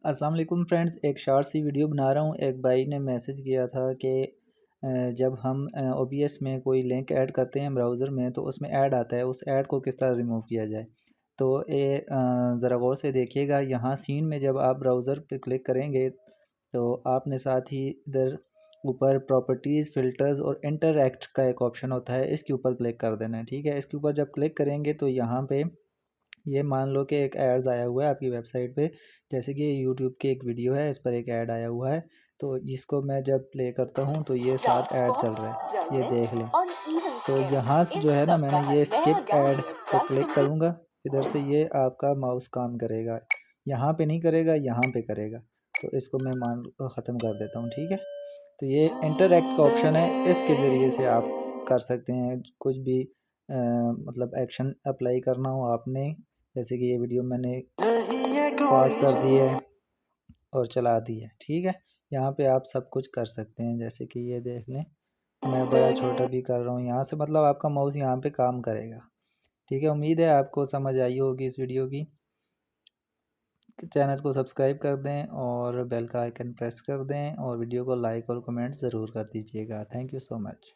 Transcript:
अस्सलाम वालेकुम फ्रेंड्स, एक शॉर्ट सी वीडियो बना रहा हूँ। एक भाई ने मैसेज किया था कि जब हम ओबीएस में कोई लिंक ऐड करते हैं ब्राउज़र में तो उसमें ऐड आता है, उस ऐड को किस तरह रिमूव किया जाए। तो ये ज़रा गौर से देखिएगा, यहाँ सीन में जब आप ब्राउज़र पे क्लिक करेंगे तो आपने साथ ही इधर ऊपर प्रॉपर्टीज़, फ़िल्टर्स और इंटरैक्ट का एक ऑप्शन होता है, इसके ऊपर क्लिक कर देना है। ठीक है, इसके ऊपर जब क्लिक करेंगे तो यहाँ पे ये मान लो कि एक एड्स आया हुआ है आपकी वेबसाइट पे, जैसे कि यूट्यूब की एक वीडियो है, इस पर एक ऐड आया हुआ है। तो इसको मैं जब प्ले करता हूँ तो ये Dark साथ ऐड चल spots, रहा है, ये dullness, देख लें। uneven तो skin. यहाँ से जो इन है ना, सब का मैंने ये नया स्किप ऐड गाइड पे प्राप्त क्लिक करिए। करूँगा, इधर से ये आपका माउस काम करेगा। यहाँ पे नहीं करेगा, यहाँ पे करेगा। तो इसको मैं ख़त्म कर देता हूँ, ठीक है। तो ये इंटरैक्ट का ऑप्शन है, इसके ज़रिए से आप कर सकते हैं कुछ भी मतलब एक्शन अप्लाई करना हो आपने। जैसे कि ये वीडियो मैंने पॉज़ कर दी है और चला दी है, ठीक है। यहाँ पे आप सब कुछ कर सकते हैं, जैसे कि ये देख लें, मैं बड़ा छोटा भी कर रहा हूँ यहाँ से, मतलब आपका माउस यहाँ पे काम करेगा, ठीक है। उम्मीद है आपको समझ आई होगी इस वीडियो की। चैनल को सब्सक्राइब कर दें और बेल का आइकन प्रेस कर दें और वीडियो को लाइक और कमेंट ज़रूर कर दीजिएगा। Thank you so much.